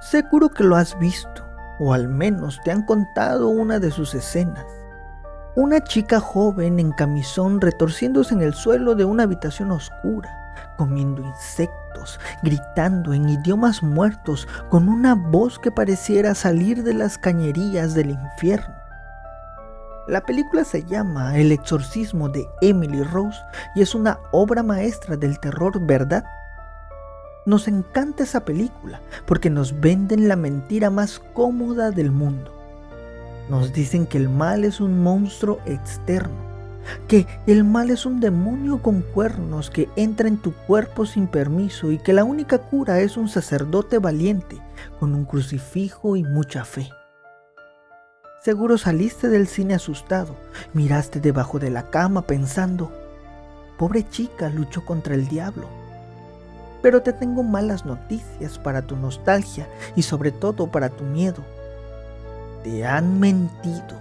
Seguro que lo has visto, o al menos te han contado una de sus escenas. Una chica joven en camisón retorciéndose en el suelo de una habitación oscura, comiendo insectos, gritando en idiomas muertos con una voz que pareciera salir de las cañerías del infierno. La película se llama El exorcismo de Emily Rose y es una obra maestra del terror, ¿verdad? Nos encanta esa película porque nos venden la mentira más cómoda del mundo. Nos dicen que el mal es un monstruo externo, que el mal es un demonio con cuernos que entra en tu cuerpo sin permiso y que la única cura es un sacerdote valiente con un crucifijo y mucha fe. Seguro saliste del cine asustado, miraste debajo de la cama pensando, pobre chica, luchó contra el diablo. Pero te tengo malas noticias para tu nostalgia y sobre todo para tu miedo. Te han mentido.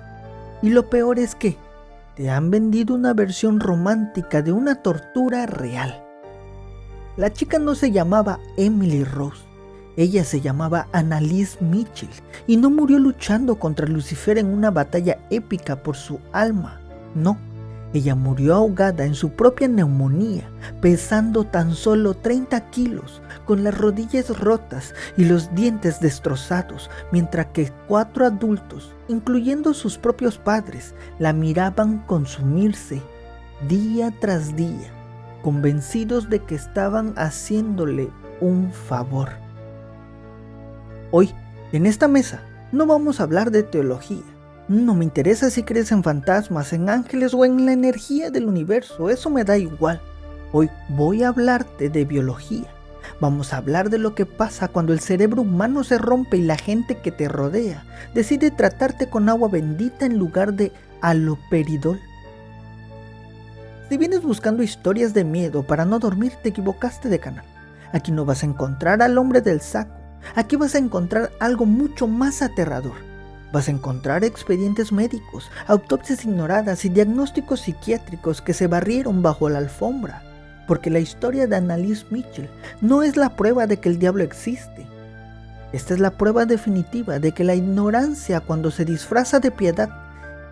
Y lo peor es que te han vendido una versión romántica de una tortura real. La chica no se llamaba Emily Rose. Ella se llamaba Annalise Mitchell y no murió luchando contra Lucifer en una batalla épica por su alma. No, ella murió ahogada en su propia neumonía, pesando tan solo 30 kilos, con las rodillas rotas y los dientes destrozados, mientras que 4 adultos, incluyendo sus propios padres, la miraban consumirse día tras día, convencidos de que estaban haciéndole un favor. Hoy, en esta mesa, no vamos a hablar de teología. No me interesa si crees en fantasmas, en ángeles o en la energía del universo, eso me da igual. Hoy voy a hablarte de biología. Vamos a hablar de lo que pasa cuando el cerebro humano se rompe y la gente que te rodea decide tratarte con agua bendita en lugar de haloperidol. Si vienes buscando historias de miedo para no dormir, te equivocaste de canal. Aquí no vas a encontrar al hombre del saco. Aquí vas a encontrar algo mucho más aterrador. Vas a encontrar expedientes médicos, autopsias ignoradas y diagnósticos psiquiátricos que se barrieron bajo la alfombra. Porque la historia de Annalise Mitchell no es la prueba de que el diablo existe. Esta es la prueba definitiva de que la ignorancia, cuando se disfraza de piedad,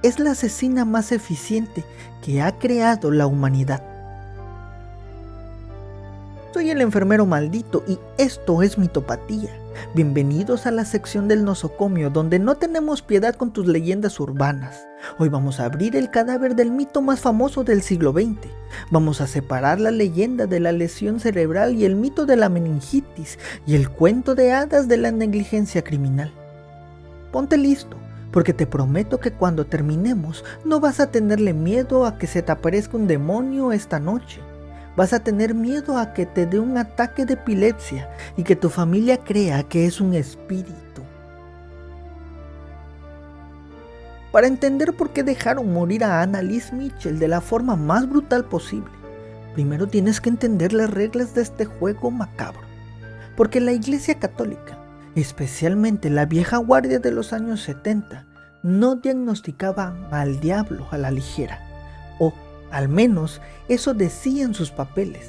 es la asesina más eficiente que ha creado la humanidad. Soy el enfermero maldito y esto es mitopatía. Bienvenidos a la sección del nosocomio, donde no tenemos piedad con tus leyendas urbanas. Hoy vamos a abrir el cadáver del mito más famoso del siglo XX. Vamos a separar la leyenda de la lesión cerebral y el mito de la meningitis y el cuento de hadas de la negligencia criminal. Ponte listo, porque te prometo que cuando terminemos no vas a tenerle miedo a que se te aparezca un demonio esta noche. Vas a tener miedo a que te dé un ataque de epilepsia y que tu familia crea que es un espíritu. Para entender por qué dejaron morir a Annalise Mitchell de la forma más brutal posible, primero tienes que entender las reglas de este juego macabro. Porque la Iglesia Católica, especialmente la vieja guardia de los años 70, no diagnosticaba al diablo a la ligera, o al menos eso decían sus papeles.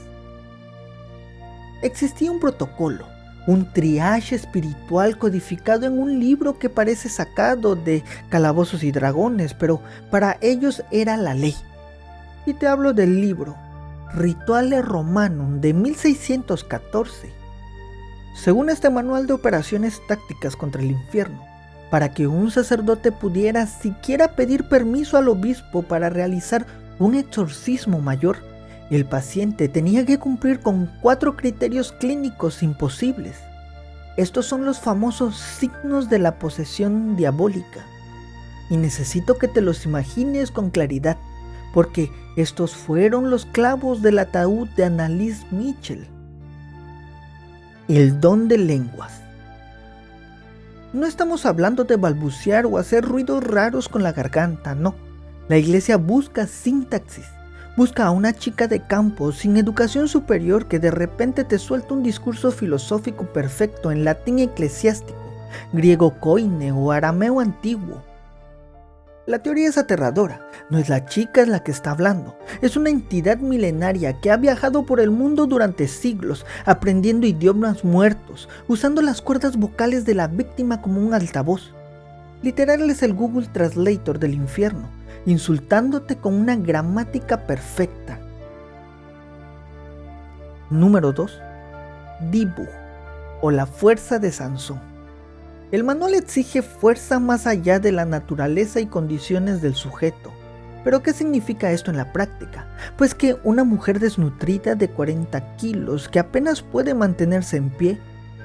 Existía un protocolo, un triage espiritual codificado en un libro que parece sacado de Calabozos y Dragones, pero para ellos era la ley. Y te hablo del libro Rituale Romanum de 1614. Según este manual de operaciones tácticas contra el infierno, para que un sacerdote pudiera siquiera pedir permiso al obispo para realizar un exorcismo mayor, el paciente tenía que cumplir con 4 criterios clínicos imposibles. Estos son los famosos signos de la posesión diabólica. Y necesito que te los imagines con claridad, porque estos fueron los clavos del ataúd de Annalise Mitchell. El don de lenguas. No estamos hablando de balbucear o hacer ruidos raros con la garganta, no. La iglesia busca sintaxis, busca a una chica de campo sin educación superior que de repente te suelta un discurso filosófico perfecto en latín eclesiástico, griego koine o arameo antiguo. La teoría es aterradora. No es la chica la que está hablando. Es una entidad milenaria que ha viajado por el mundo durante siglos, aprendiendo idiomas muertos, usando las cuerdas vocales de la víctima como un altavoz. Literal es el Google Translator del infierno, insultándote con una gramática perfecta. Número 2. Dibu, o la fuerza de Sansón. El manual exige fuerza más allá de la naturaleza y condiciones del sujeto. ¿Pero qué significa esto en la práctica? Pues que una mujer desnutrida de 40 kilos que apenas puede mantenerse en pie,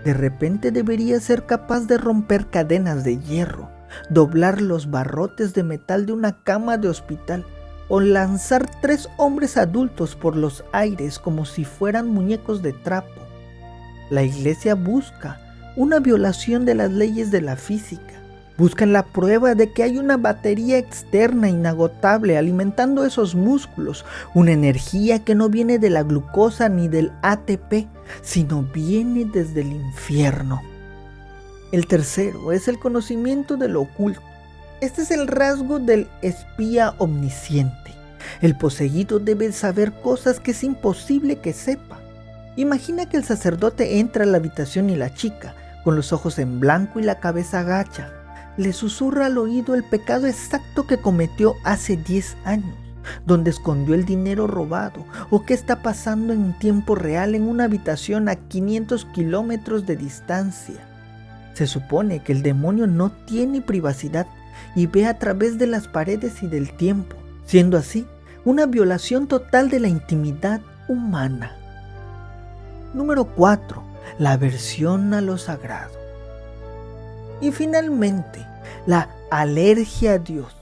de repente debería ser capaz de romper cadenas de hierro, doblar los barrotes de metal de una cama de hospital o lanzar 3 hombres adultos por los aires como si fueran muñecos de trapo. La iglesia busca una violación de las leyes de la física. Buscan la prueba de que hay una batería externa inagotable alimentando esos músculos, una energía que no viene de la glucosa ni del ATP, sino viene desde el infierno. El tercero es el conocimiento de lo oculto. Este es el rasgo del espía omnisciente. El poseído debe saber cosas que es imposible que sepa. Imagina que el sacerdote entra a la habitación y la chica, con los ojos en blanco y la cabeza agacha, le susurra al oído el pecado exacto que cometió hace 10 años, donde escondió el dinero robado, o qué está pasando en tiempo real en una habitación a 500 kilómetros de distancia. Se supone que el demonio no tiene privacidad y ve a través de las paredes y del tiempo, siendo así una violación total de la intimidad humana. Número 4. La aversión a lo sagrado. Y finalmente, la alergia a Dios.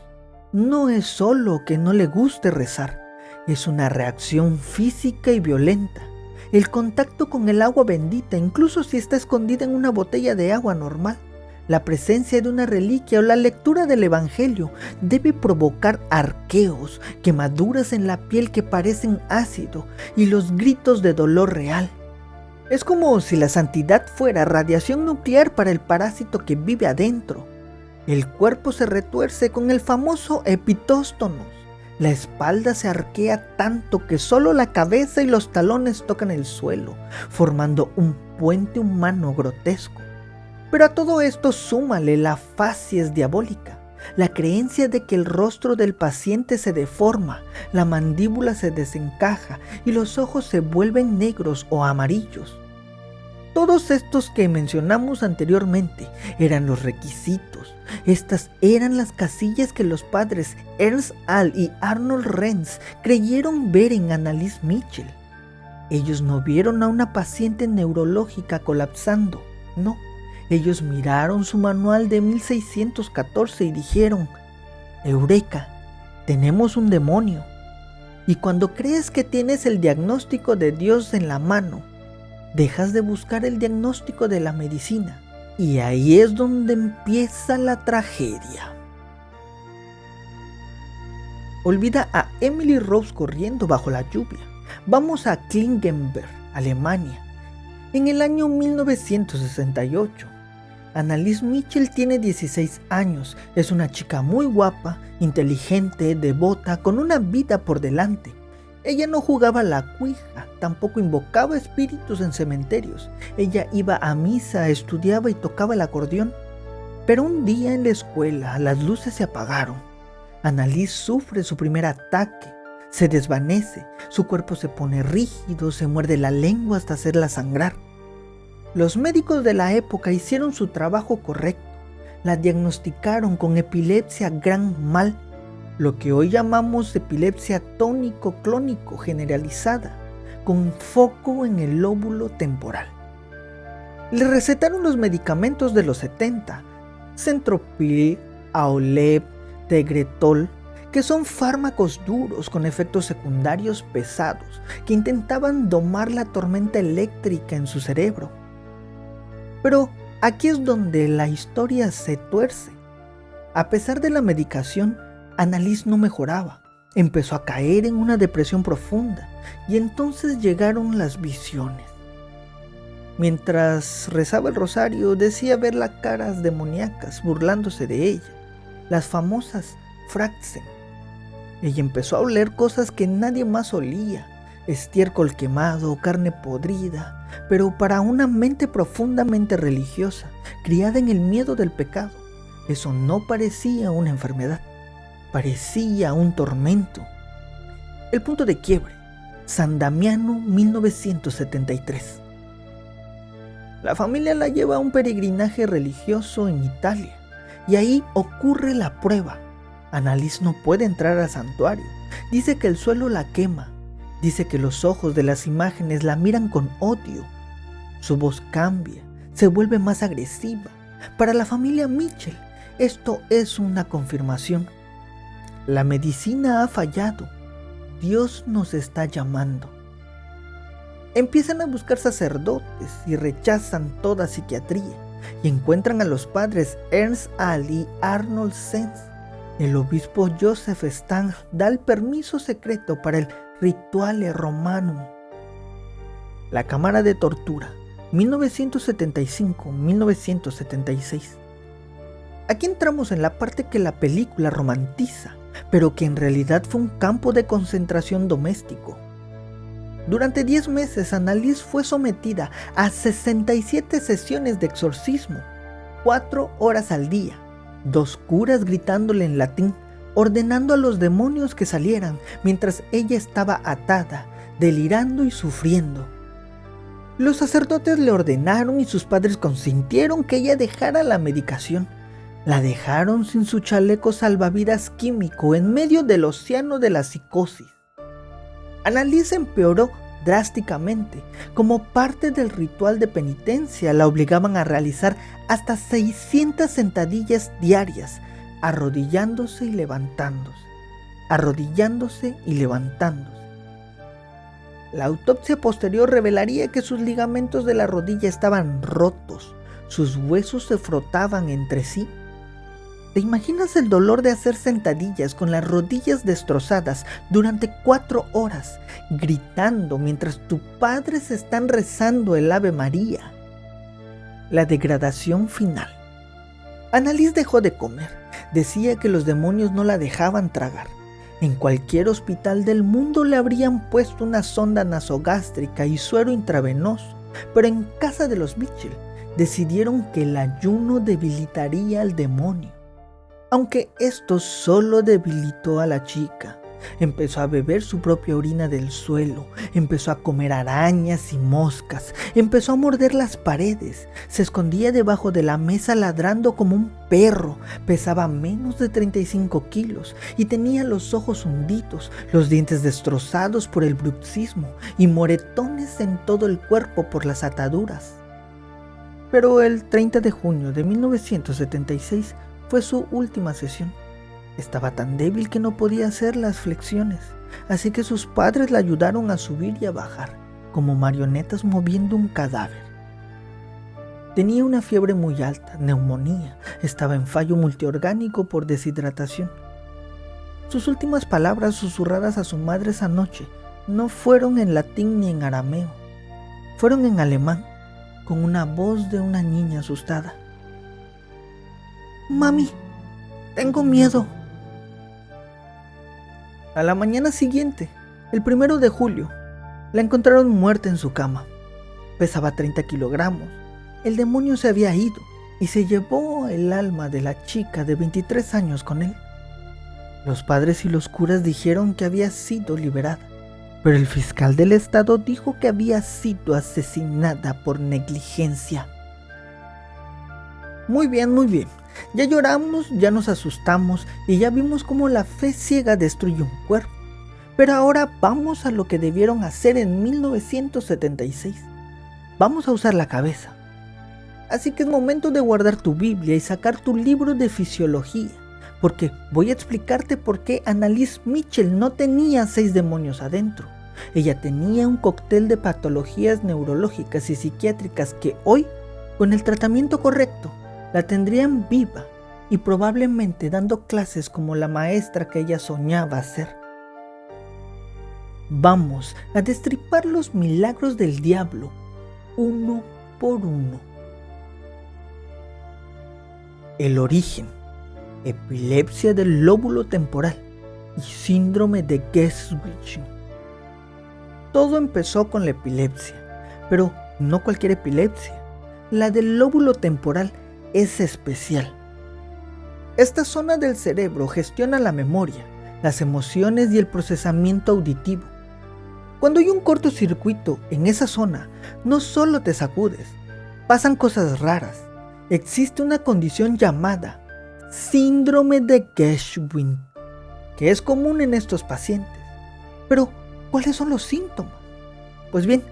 No es solo que no le guste rezar, es una reacción física y violenta. El contacto con el agua bendita, incluso si está escondida en una botella de agua normal, la presencia de una reliquia o la lectura del Evangelio debe provocar arqueos, quemaduras en la piel que parecen ácido y los gritos de dolor real. Es como si la santidad fuera radiación nuclear para el parásito que vive adentro. El cuerpo se retuerce con el famoso epitóstonos. La espalda se arquea tanto que solo la cabeza y los talones tocan el suelo, formando un puente humano grotesco. Pero a todo esto súmale la facies diabólica, la creencia de que el rostro del paciente se deforma, la mandíbula se desencaja y los ojos se vuelven negros o amarillos. Todos estos que mencionamos anteriormente eran los requisitos. Estas eran las casillas que los padres Ernst Ahl y Arnold Renz creyeron ver en Anneliese Michel. Ellos no vieron a una paciente neurológica colapsando, no. Ellos miraron su manual de 1614 y dijeron: Eureka, tenemos un demonio. Y cuando crees que tienes el diagnóstico de Dios en la mano, dejas de buscar el diagnóstico de la medicina. Y ahí es donde empieza la tragedia. Olvida a Emily Rose corriendo bajo la lluvia. Vamos a Klingenberg, Alemania, en el año 1968. Anneliese Michel tiene 16 años, es una chica muy guapa, inteligente, devota, con una vida por delante. Ella no jugaba a la cuija, tampoco invocaba espíritus en cementerios. Ella iba a misa, estudiaba y tocaba el acordeón. Pero un día en la escuela las luces se apagaron. Anneliese sufre su primer ataque, se desvanece, su cuerpo se pone rígido, se muerde la lengua hasta hacerla sangrar. Los médicos de la época hicieron su trabajo correcto. La diagnosticaron con epilepsia gran mal, lo que hoy llamamos epilepsia tónico-clónico generalizada, con foco en el lóbulo temporal. Le recetaron los medicamentos de los 70, Centropil, Aolep, Tegretol, que son fármacos duros con efectos secundarios pesados que intentaban domar la tormenta eléctrica en su cerebro. Pero aquí es donde la historia se tuerce. A pesar de la medicación, Anneliese no mejoraba. Empezó a caer en una depresión profunda y entonces llegaron las visiones. Mientras rezaba el rosario, decía ver las caras demoníacas burlándose de ella, las famosas Fraxen. Ella empezó a oler cosas que nadie más olía, estiércol quemado, carne podrida, pero para una mente profundamente religiosa, criada en el miedo del pecado, eso no parecía una enfermedad, parecía un tormento. El punto de quiebre, San Damiano, 1973. La familia la lleva a un peregrinaje religioso en Italia, y ahí ocurre la prueba. Annalise no puede entrar al santuario. Dice que el suelo la quema. Dice que los ojos de las imágenes la miran con odio. Su voz cambia, se vuelve más agresiva. Para la familia Mitchell, esto es una confirmación. La medicina ha fallado. Dios nos está llamando. Empiezan a buscar sacerdotes y rechazan toda psiquiatría y encuentran a los padres Ernst Ahl y Arnold Sens. El obispo Joseph Stang da el permiso secreto para el Rituale Romanum. La cámara de tortura, 1975-1976. Aquí entramos en la parte que la película romantiza, pero que en realidad fue un campo de concentración doméstico. Durante 10 meses, Annalise fue sometida a 67 sesiones de exorcismo, 4 horas al día, 2 curas gritándole en latín, ordenando a los demonios que salieran, mientras ella estaba atada, delirando y sufriendo. Los sacerdotes le ordenaron y sus padres consintieron que ella dejara la medicación. La dejaron sin su chaleco salvavidas químico en medio del océano de la psicosis. Annalise empeoró drásticamente. Como parte del ritual de penitencia, la obligaban a realizar hasta 600 sentadillas diarias, arrodillándose y levantándose, arrodillándose y levantándose. La autopsia posterior revelaría que sus ligamentos de la rodilla estaban rotos, sus huesos se frotaban entre sí. ¿Te imaginas el dolor de hacer sentadillas con las rodillas destrozadas durante 4 horas, gritando mientras tus padres están rezando el Ave María? La degradación final. Annalise dejó de comer. Decía que los demonios no la dejaban tragar. En cualquier hospital del mundo le habrían puesto una sonda nasogástrica y suero intravenoso, pero en casa de los Mitchell decidieron que el ayuno debilitaría al demonio. Aunque esto solo debilitó a la chica. Empezó a beber su propia orina del suelo, empezó a comer arañas y moscas, empezó a morder las paredes, se escondía debajo de la mesa ladrando como un perro, pesaba menos de 35 kilos y tenía los ojos hundidos, los dientes destrozados por el bruxismo y moretones en todo el cuerpo por las ataduras. Pero el 30 de junio de 1976 fue su última sesión. Estaba tan débil que no podía hacer las flexiones, así que sus padres la ayudaron a subir y a bajar, como marionetas moviendo un cadáver. Tenía una fiebre muy alta, neumonía, estaba en fallo multiorgánico por deshidratación. Sus últimas palabras susurradas a su madre esa noche no fueron en latín ni en arameo, fueron en alemán, con una voz de una niña asustada. «Mami, tengo miedo». A la mañana siguiente, el 1 de julio, la encontraron muerta en su cama. Pesaba 30 kilogramos. El demonio se había ido y se llevó el alma de la chica de 23 años con él. Los padres y los curas dijeron que había sido liberada, pero el fiscal del estado dijo que había sido asesinada por negligencia. Muy bien. Ya lloramos, ya nos asustamos y ya vimos cómo la fe ciega destruye un cuerpo. Pero ahora vamos a lo que debieron hacer en 1976. Vamos a usar la cabeza. Así que es momento de guardar tu Biblia y sacar tu libro de fisiología, porque voy a explicarte por qué Annalise Mitchell no tenía 6 demonios adentro. Ella tenía un cóctel de patologías neurológicas y psiquiátricas que hoy, con el tratamiento correcto, la tendrían viva y probablemente dando clases como la maestra que ella soñaba ser. Vamos a destripar los milagros del diablo, uno por uno. El origen. epilepsia del lóbulo temporal y síndrome de Guest-Witch. Todo empezó con la epilepsia, pero no cualquier epilepsia. La del lóbulo temporal es especial. Esta zona del cerebro gestiona la memoria, las emociones y el procesamiento auditivo. Cuando hay un cortocircuito en esa zona, no solo te sacudes, pasan cosas raras. Existe una condición llamada síndrome de Gershwin, que es común en estos pacientes. Pero, ¿cuáles son los síntomas? Pues bien,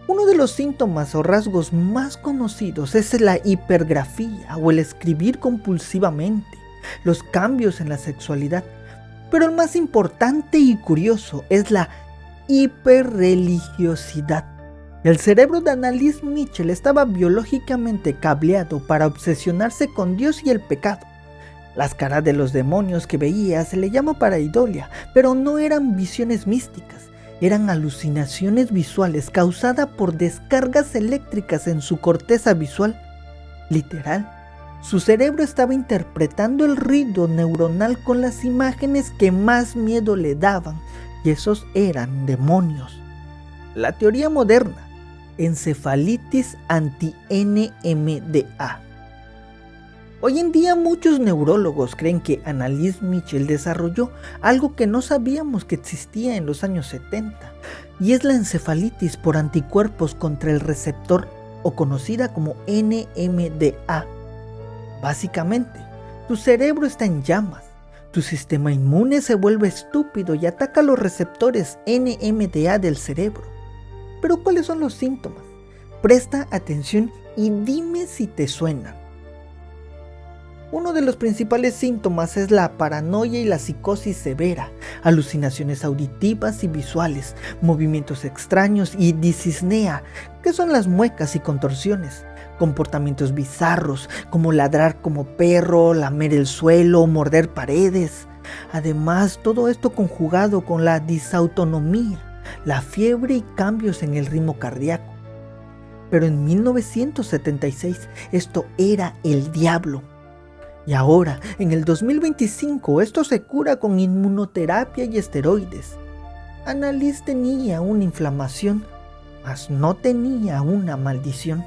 uno de los síntomas o rasgos más conocidos es la hipergrafía o el escribir compulsivamente, los cambios en la sexualidad. Pero el más importante y curioso es la hiperreligiosidad. El cerebro de Annalise Michel estaba biológicamente cableado para obsesionarse con Dios y el pecado. Las caras de los demonios que veía se le llama pareidolia, pero no eran visiones místicas, eran alucinaciones visuales causadas por descargas eléctricas en su corteza visual. Literal, su cerebro estaba interpretando el ruido neuronal con las imágenes que más miedo le daban, y esos eran demonios. La teoría moderna, encefalitis anti-NMDA. Hoy en día muchos neurólogos creen que Annalise Michel desarrolló algo que no sabíamos que existía en los años 70, y es la encefalitis por anticuerpos contra el receptor, o conocida como NMDA. Básicamente, tu cerebro está en llamas, tu sistema inmune se vuelve estúpido y ataca los receptores NMDA del cerebro. Pero ¿cuáles son los síntomas? Presta atención y dime si te suenan. Uno de los principales síntomas es la paranoia y la psicosis severa, alucinaciones auditivas y visuales, movimientos extraños y disisnea, que son las muecas y contorsiones, comportamientos bizarros como ladrar como perro, lamer el suelo, morder paredes. Además, todo esto conjugado con la disautonomía, la fiebre y cambios en el ritmo cardíaco. Pero en 1976 esto era el diablo. Y ahora, en el 2025, esto se cura con inmunoterapia y esteroides. Annalise tenía una inflamación, mas no tenía una maldición.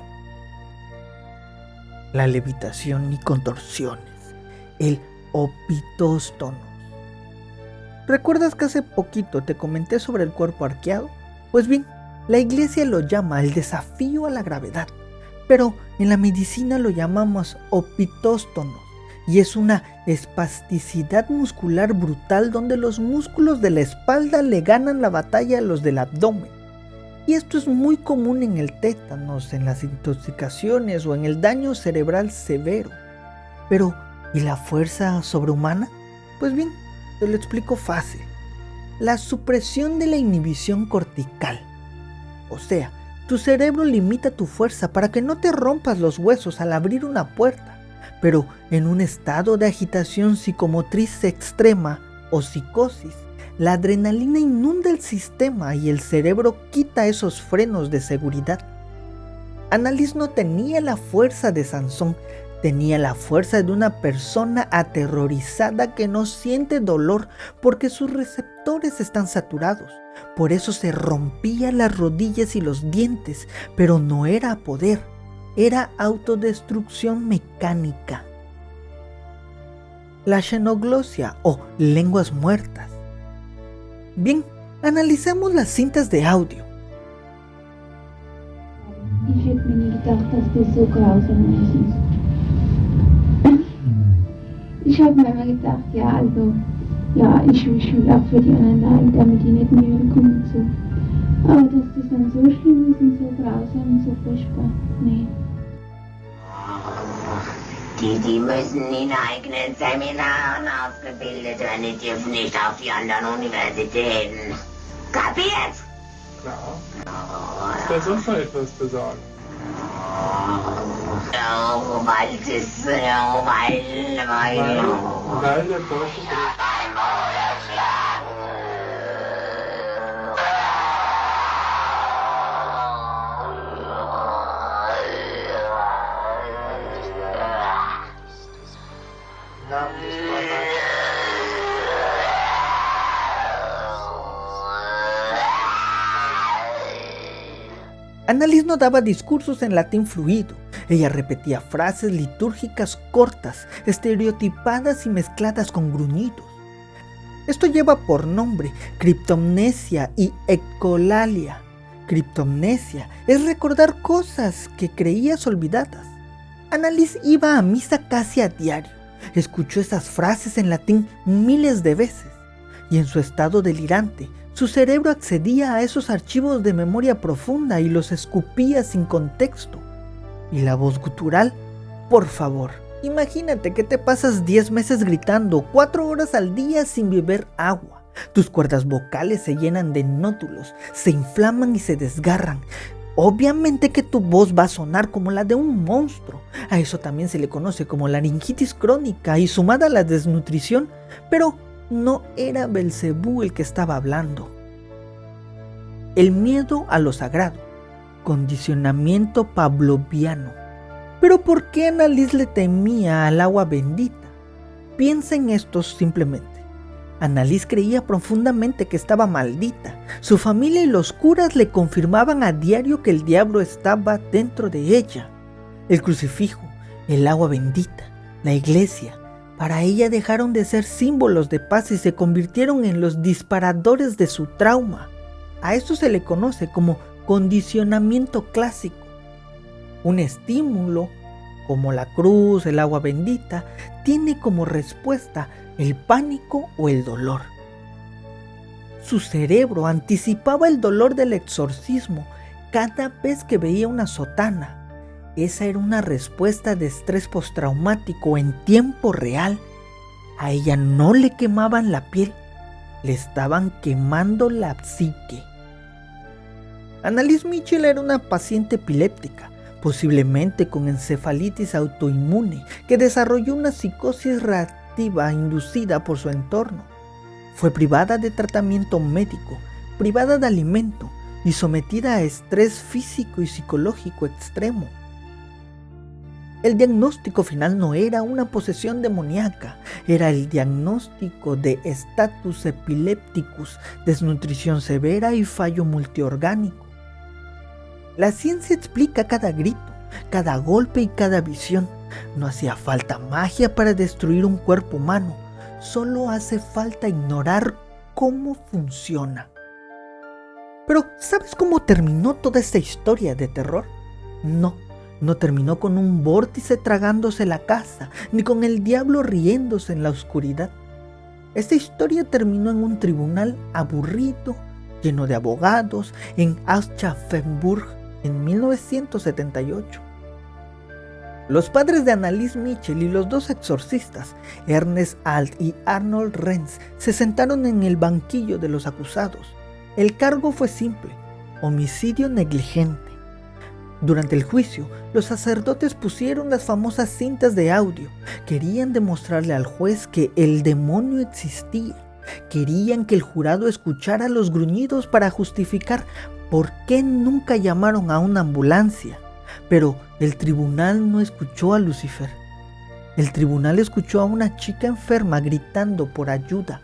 La levitación y contorsiones, el opitóstonos. ¿Recuerdas que hace poquito te comenté sobre el cuerpo arqueado? Pues bien, la iglesia lo llama el desafío a la gravedad, pero en la medicina lo llamamos opitóstonos. Y es una espasticidad muscular brutal donde los músculos de la espalda le ganan la batalla a los del abdomen. Y esto es muy común en el tétanos, en las intoxicaciones o en el daño cerebral severo. Pero, ¿y la fuerza sobrehumana? Pues bien, te lo explico fácil. La supresión de la inhibición cortical. O sea, tu cerebro limita tu fuerza para que no te rompas los huesos al abrir una puerta. Pero en un estado de agitación psicomotriz extrema o psicosis, la adrenalina inunda el sistema y el cerebro quita esos frenos de seguridad. Annalise no tenía la fuerza de Sansón, tenía la fuerza de una persona aterrorizada que no siente dolor porque sus receptores están saturados. Por eso se rompía las rodillas y los dientes, pero no era poder. Era autodestrucción mecánica. La xenoglosia o lenguas muertas. Bien, analicemos las cintas de audio. Ich hätte mir nie gedacht, dass das so grausam ist. Ich habe mir immer gedacht, ja, also, ja, ich will auch für die anderen leiden, damit die nicht mehr kommen so. Aber dass das dann so schlimm ist und so grausam und so furchtbar, nee. Die müssen in eigenen Seminaren ausgebildet werden, die dürfen nicht auf die anderen Universitäten. Kapiert? Klar. Ist da sonst noch etwas zu sagen? Weil Weil der deutsche Ja. Annalise no daba discursos en latín fluido. Ella repetía frases litúrgicas cortas, estereotipadas y mezcladas con gruñidos. Esto lleva por nombre criptomnesia y ecolalia. Criptomnesia es recordar cosas que creías olvidadas. Annalise iba a misa casi a diario. Escuchó esas frases en latín miles de veces. Y en su estado delirante, su cerebro accedía a esos archivos de memoria profunda y los escupía sin contexto. Y la voz gutural, por favor, imagínate que te pasas 10 meses gritando 4 horas al día sin beber agua. Tus cuerdas vocales se llenan de nódulos, se inflaman y se desgarran. Obviamente que tu voz va a sonar como la de un monstruo. A eso también se le conoce como laringitis crónica y sumada a la desnutrición, pero no era Belcebú el que estaba hablando. El miedo a lo sagrado, condicionamiento pavloviano. Pero ¿por qué Annalise le temía al agua bendita? Piensa en esto simplemente. Annalise creía profundamente que estaba maldita. Su familia y los curas le confirmaban a diario que el diablo estaba dentro de ella. El crucifijo, el agua bendita, la iglesia, para ella dejaron de ser símbolos de paz y se convirtieron en los disparadores de su trauma. A esto se le conoce como condicionamiento clásico. Un estímulo, como la cruz, el agua bendita, tiene como respuesta el pánico o el dolor. Su cerebro anticipaba el dolor del exorcismo cada vez que veía una sotana. Esa era una respuesta de estrés postraumático en tiempo real. A ella no le quemaban la piel, le estaban quemando la psique. Annalise Michel era una paciente epiléptica, posiblemente con encefalitis autoinmune, que desarrolló una psicosis reactiva inducida por su entorno. Fue privada de tratamiento médico, privada de alimento y sometida a estrés físico y psicológico extremo. El diagnóstico final no era una posesión demoníaca, era el diagnóstico de status epilepticus, desnutrición severa y fallo multiorgánico. La ciencia explica cada grito, cada golpe y cada visión. No hacía falta magia para destruir un cuerpo humano, solo hace falta ignorar cómo funciona. Pero, ¿sabes cómo terminó toda esta historia de terror? No terminó con un vórtice tragándose la casa, ni con el diablo riéndose en la oscuridad. Esta historia terminó en un tribunal aburrido, lleno de abogados, en Aschaffenburg en 1978. Los padres de Annalise Michel y los 2 exorcistas, Ernest Alt y Arnold Renz, se sentaron en el banquillo de los acusados. El cargo fue simple: homicidio negligente. Durante el juicio, los sacerdotes pusieron las famosas cintas de audio. Querían demostrarle al juez que el demonio existía. Querían que el jurado escuchara los gruñidos para justificar por qué nunca llamaron a una ambulancia. Pero el tribunal no escuchó a Lucifer. El tribunal escuchó a una chica enferma gritando por ayuda.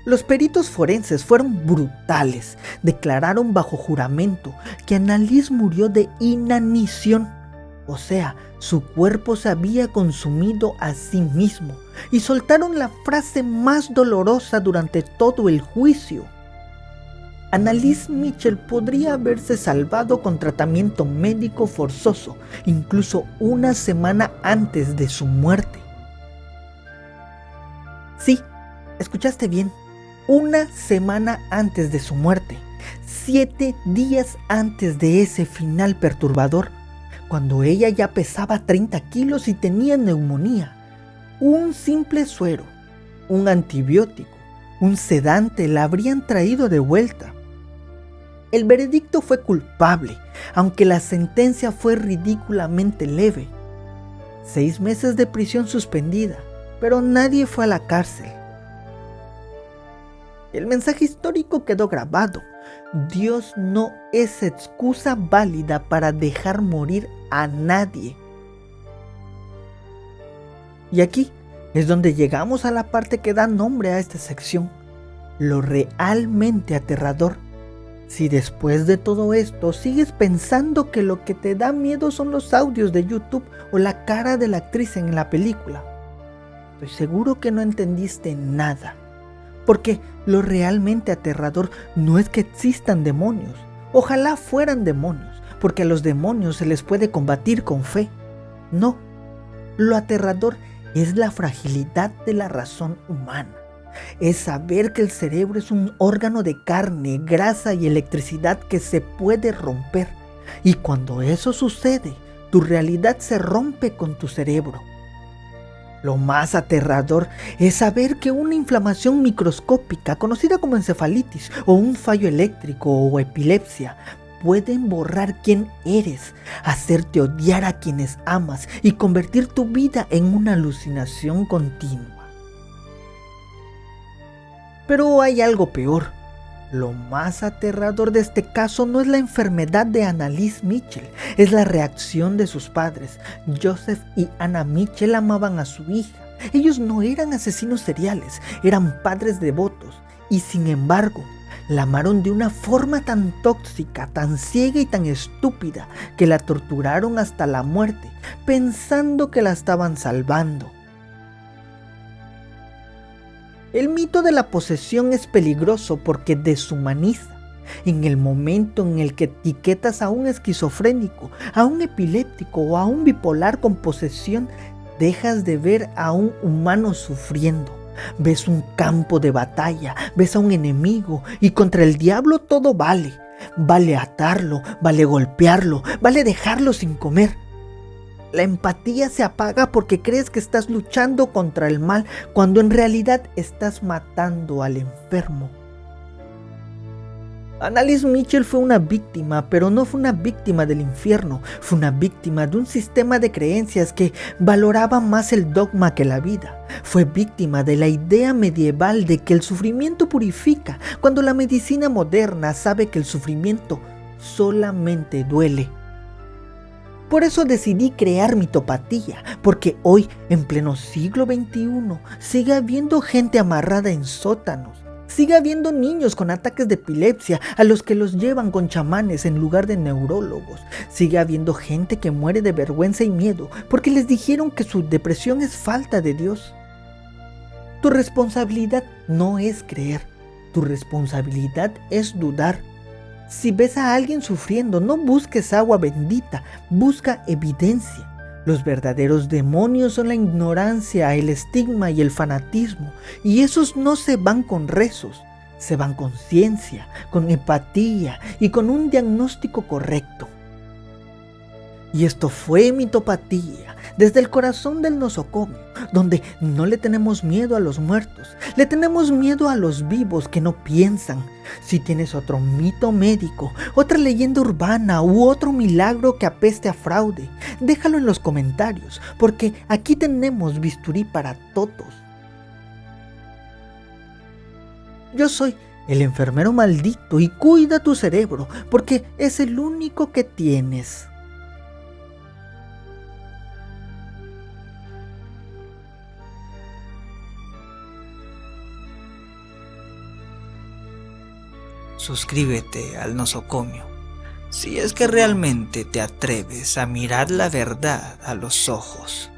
Los peritos forenses fueron brutales. Declararon bajo juramento que Annalise murió de inanición. O sea, su cuerpo se había consumido a sí mismo. Y soltaron la frase más dolorosa durante todo el juicio. Annalise Michel podría haberse salvado con tratamiento médico forzoso, incluso una semana antes de su muerte. Sí, escuchaste bien. Una semana antes de su muerte, 7 días antes de ese final perturbador, cuando ella ya pesaba 30 kilos y tenía neumonía. Un simple suero, un antibiótico, un sedante la habrían traído de vuelta. El veredicto fue culpable, aunque la sentencia fue ridículamente leve. 6 meses de prisión suspendida, pero nadie fue a la cárcel. El mensaje histórico quedó grabado. Dios no es excusa válida para dejar morir a nadie. Y aquí es donde llegamos a la parte que da nombre a esta sección. Lo realmente aterrador. Si después de todo esto sigues pensando que lo que te da miedo son los audios de YouTube o la cara de la actriz en la película, estoy seguro que no entendiste nada. Porque lo realmente aterrador no es que existan demonios. Ojalá fueran demonios, porque a los demonios se les puede combatir con fe. No, lo aterrador es la fragilidad de la razón humana. Es saber que el cerebro es un órgano de carne, grasa y electricidad que se puede romper. Y cuando eso sucede, tu realidad se rompe con tu cerebro. Lo más aterrador es saber que una inflamación microscópica, conocida como encefalitis o un fallo eléctrico o epilepsia, pueden borrar quién eres, hacerte odiar a quienes amas y convertir tu vida en una alucinación continua. Pero hay algo peor. Lo más aterrador de este caso no es la enfermedad de Annalise Mitchell, es la reacción de sus padres. Joseph y Anna Mitchell amaban a su hija. Ellos no eran asesinos seriales, eran padres devotos y sin embargo, la amaron de una forma tan tóxica, tan ciega y tan estúpida que la torturaron hasta la muerte, pensando que la estaban salvando. El mito de la posesión es peligroso porque deshumaniza. En el momento en el que etiquetas a un esquizofrénico, a un epiléptico o a un bipolar con posesión, dejas de ver a un humano sufriendo. Ves un campo de batalla, ves a un enemigo y contra el diablo todo vale. Vale atarlo, vale golpearlo, vale dejarlo sin comer. La empatía se apaga porque crees que estás luchando contra el mal cuando en realidad estás matando al enfermo. Annalise Mitchell fue una víctima, pero no fue una víctima del infierno. Fue una víctima de un sistema de creencias que valoraba más el dogma que la vida. Fue víctima de la idea medieval de que el sufrimiento purifica, cuando la medicina moderna sabe que el sufrimiento solamente duele. Por eso decidí crear Mitopatía, porque hoy, en pleno siglo XXI, sigue habiendo gente amarrada en sótanos. Sigue habiendo niños con ataques de epilepsia a los que los llevan con chamanes en lugar de neurólogos. Sigue habiendo gente que muere de vergüenza y miedo porque les dijeron que su depresión es falta de Dios. Tu responsabilidad no es creer, tu responsabilidad es dudar. Si ves a alguien sufriendo, no busques agua bendita, busca evidencia. Los verdaderos demonios son la ignorancia, el estigma y el fanatismo, y esos no se van con rezos, se van con ciencia, con empatía y con un diagnóstico correcto. Y esto fue Mitopatía, desde el corazón del nosocomio, donde no le tenemos miedo a los muertos, le tenemos miedo a los vivos que no piensan. Si tienes otro mito médico, otra leyenda urbana u otro milagro que apeste a fraude, déjalo en los comentarios, porque aquí tenemos bisturí para todos. Yo soy el enfermero maldito y cuida tu cerebro, porque es el único que tienes. Suscríbete al nosocomio, si es que realmente te atreves a mirar la verdad a los ojos.